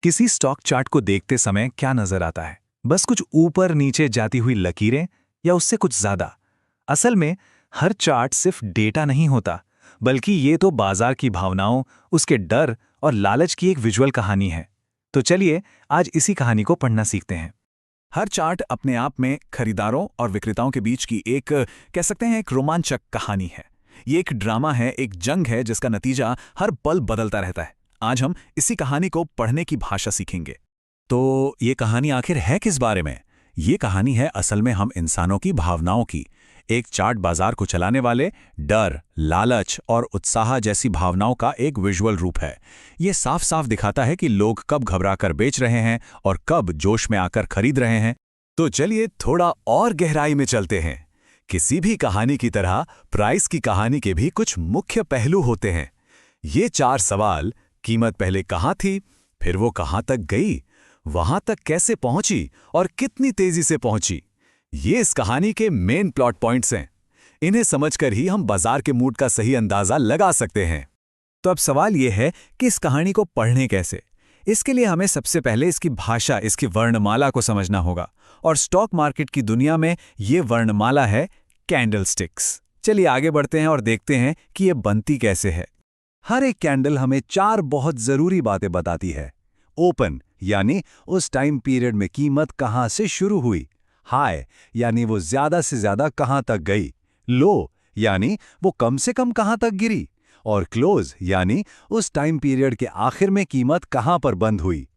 किसी stock chart को देखते समय क्या नजर आता है? बस कुछ ऊपर नीचे जाती हुई लकीरें या उससे कुछ ज्यादा? असल में हर चार्ट सिर्फ डेटा नहीं होता, बल्कि ये तो बाजार की भावनाओं, उसके डर और लालच की एक विजुअल कहानी है। तो चलिए आज इसी कहानी को पढ़ना सीखते हैं। हर चार्ट अपने आप में खरीदारों और विक्रेताओं के बीच की एक कह सकते हैं एक रोमांचक कहानी है। ये एक ड्रामा है, एक जंग है जिसका नतीजा हर पल बदलता रहता है। आज हम इसी कहानी को पढ़ने की भाषा सीखेंगे। तो ये कहानी आखिर है किस बारे में? ये कहानी है असल में हम इंसानों की भावनाओं की। एक चार्ट बाजार को चलाने वाले डर, लालच और उत्साह जैसी भावनाओं का एक विजुअल रूप है। ये साफ साफ दिखाता है कि लोग कब घबराकर बेच रहे हैं और कब जोश में आकर खरीद रहे हैं। तो चलिए थोड़ा और गहराई में चलते हैं। किसी भी कहानी की तरह प्राइस की कहानी के भी कुछ मुख्य पहलू होते हैं। ये 4 सवाल, कीमत पहले कहाँ थी, फिर वो कहाँ तक गई, वहां तक कैसे पहुंची और कितनी तेजी से पहुंची, ये इस कहानी के मेन प्लॉट पॉइंट्स हैं। इन्हें समझकर ही हम बाजार के मूड का सही अंदाजा लगा सकते हैं। तो अब सवाल यह है कि इस कहानी को पढ़ने कैसे। इसके लिए हमें सबसे पहले इसकी भाषा, इसकी वर्णमाला को समझना होगा। और स्टॉक मार्केट की दुनिया में ये वर्णमाला है कैंडलस्टिक्स। चलिए आगे बढ़ते हैं और देखते हैं कि ये बनती कैसे है। हर एक कैंडल हमें 4 बहुत जरूरी बातें बताती है। ओपन यानी उस टाइम पीरियड में कीमत कहां से शुरू हुई, हाई यानी वो ज्यादा से ज्यादा कहां तक गई, लो यानी वो कम से कम कहां तक गिरी, और क्लोज यानी उस टाइम पीरियड के आखिर में कीमत कहां पर बंद हुई।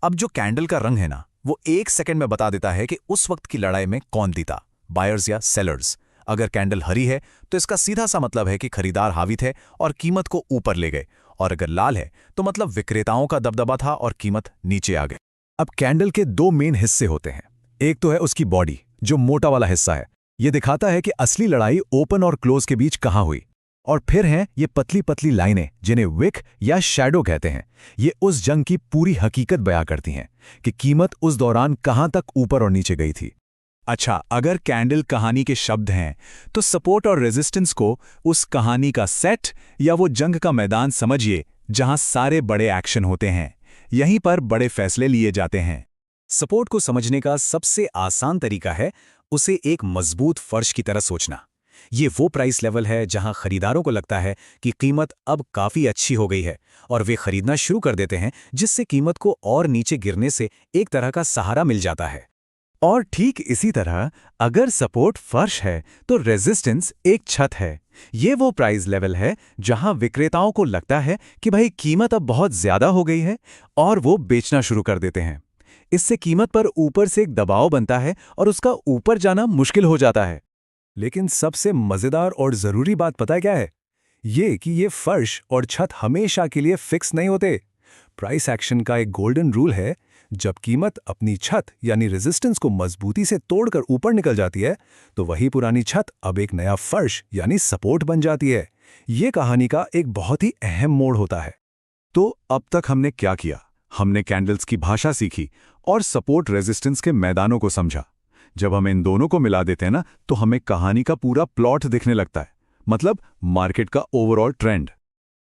अब जो कैंडल का रंग है ना, वो 1 सेकंड में बता देता है कि उस वक्त की लड़ाई में कौन जीता, बायर्स या सेलर्स। अगर कैंडल हरी है तो इसका सीधा सा मतलब है कि खरीदार हावी थे और कीमत को ऊपर ले गए, और अगर लाल है तो मतलब विक्रेताओं का दबदबा था और कीमत नीचे आ गई। अब कैंडल के 2 मेन हिस्से होते हैं। एक तो है उसकी बॉडी, जो मोटा वाला हिस्सा है। ये दिखाता है कि असली लड़ाई ओपन और क्लोज के बीच कहां हुई। और फिर हैं ये पतली पतली लाइनें, जिन्हें विक या शैडो कहते हैं। ये उस जंग की पूरी हकीकत बयां करती हैं कि कीमत उस दौरान कहां तक ऊपर और नीचे गई थी। अच्छा, अगर कैंडल कहानी के शब्द हैं तो सपोर्ट और रेजिस्टेंस को उस कहानी का सेट या वो जंग का मैदान समझिए जहां सारे बड़े एक्शन होते हैं। यहीं पर बड़े फैसले लिए जाते हैं। सपोर्ट को समझने का सबसे आसान तरीका है उसे एक मजबूत फर्श की तरह सोचना। ये वो प्राइस लेवल है जहां खरीदारों को लगता है कि कीमत अब काफी अच्छी हो गई है और वे खरीदना शुरू कर देते हैं, जिससे कीमत को और नीचे गिरने से एक तरह का सहारा मिल जाता है। और ठीक इसी तरह अगर सपोर्ट फर्श है तो रेजिस्टेंस एक छत है। ये वो प्राइस लेवल है जहां विक्रेताओं को लगता है कि भाई कीमत अब बहुत ज्यादा हो गई है और वो बेचना शुरू कर देते हैं। इससे कीमत पर ऊपर से एक दबाव बनता है और उसका ऊपर जाना मुश्किल हो जाता है। लेकिन सबसे मजेदार और जरूरी बात पता है क्या है? ये कि ये फर्श और छत हमेशा के लिए फिक्स नहीं होते। प्राइस एक्शन का एक गोल्डन रूल है, जब कीमत अपनी छत यानी रेजिस्टेंस को मजबूती से तोड़कर ऊपर निकल जाती है, तो वही पुरानी छत अब एक नया फर्श यानी सपोर्ट बन जाती है। ये कहानी का एक बहुत ही अहम मोड़ होता है। तो अब तक हमने क्या किया? हमने कैंडल्स की भाषा सीखी और सपोर्ट रेजिस्टेंस के मैदानों को समझा। जब हम इन दोनों को मिला देते हैं ना, तो हमें कहानी का पूरा प्लॉट दिखने लगता है, मतलब मार्केट का ओवरऑल ट्रेंड।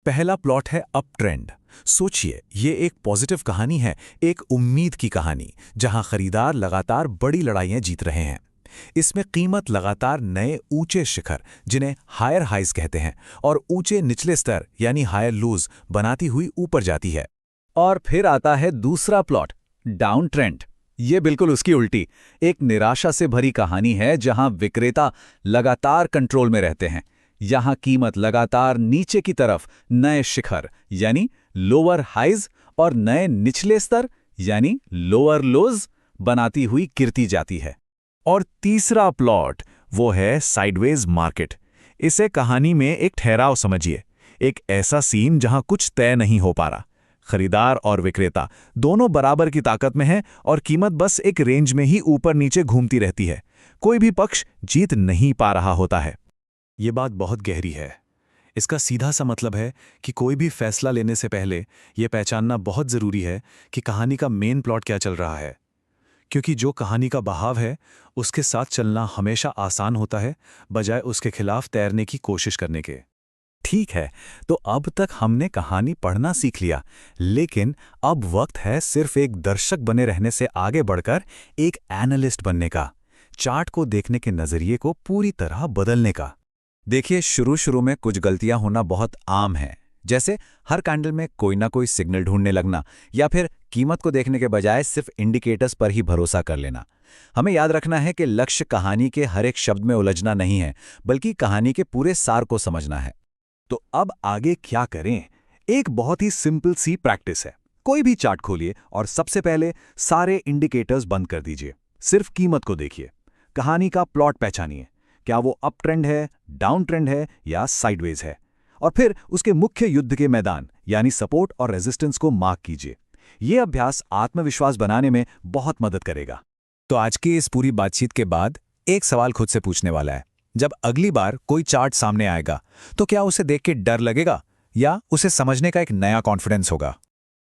पहला प्लॉट है अप ट्रेंड। सोचिए, ये एक पॉजिटिव कहानी है, एक उम्मीद की कहानी, जहां खरीदार लगातार बड़ी लड़ाइयां जीत रहे हैं। इसमें कीमत लगातार नए ऊंचे शिखर, जिन्हें हायर हाइज कहते हैं, और ऊंचे निचले स्तर यानी हायर लूज बनाती हुई ऊपर जाती है। और फिर आता है दूसरा प्लॉट, डाउन ट्रेंड। ये बिल्कुल उसकी उल्टी, एक निराशा से भरी कहानी है जहां विक्रेता लगातार कंट्रोल में रहते हैं। यहां कीमत लगातार नीचे की तरफ नए शिखर यानी लोअर हाइज और नए निचले स्तर यानी लोअर लोज बनाती हुई गिरती जाती है। और तीसरा प्लॉट वो है साइडवेज मार्केट। इसे कहानी में एक ठहराव समझिए, एक ऐसा सीन जहां कुछ तय नहीं हो पा रहा। खरीदार और विक्रेता दोनों बराबर की ताकत में हैं और कीमत बस एक रेंज में ही ऊपर नीचे घूमती रहती है। कोई भी पक्ष जीत नहीं पा रहा होता है। ये बात बहुत गहरी है। इसका सीधा सा मतलब है कि कोई भी फैसला लेने से पहले यह पहचानना बहुत जरूरी है कि कहानी का मेन प्लॉट क्या चल रहा है। क्योंकि जो कहानी का बहाव है उसके साथ चलना हमेशा आसान होता है, बजाय उसके खिलाफ तैरने की कोशिश करने के। ठीक है, तो अब तक हमने कहानी पढ़ना सीख लिया, लेकिन अब वक्त है सिर्फ एक दर्शक बने रहने से आगे बढ़कर एक एनालिस्ट बनने का, चार्ट को देखने के नजरिए को पूरी तरह बदलने का। देखिए, शुरू में कुछ गलतियां होना बहुत आम है, जैसे हर कैंडल में कोई ना कोई सिग्नल ढूंढने लगना या फिर कीमत को देखने के बजाय सिर्फ इंडिकेटर्स पर ही भरोसा कर लेना। हमें याद रखना है कि लक्ष्य कहानी के हर एक शब्द में उलझना नहीं है, बल्कि कहानी के पूरे सार को समझना है। तो अब आगे क्या करें? एक बहुत ही सिंपल सी प्रैक्टिस है। कोई भी चार्ट खोलिए और सबसे पहले सारे इंडिकेटर्स बंद कर दीजिए। सिर्फ कीमत को देखिए। कहानी का प्लॉट पहचानिए। क्या वो अप ट्रेंड है, डाउन ट्रेंड है या साइडवेज है? और फिर उसके मुख्य युद्ध के मैदान यानी सपोर्ट और रेजिस्टेंस को मार्क कीजिए। ये अभ्यास आत्मविश्वास बनाने में बहुत मदद करेगा। तो आज की इस पूरी बातचीत के बाद एक सवाल खुद से पूछने वाला है, जब अगली बार कोई चार्ट सामने आएगा तो क्या उसे देख के डर लगेगा या उसे समझने का एक नया कॉन्फिडेंस होगा?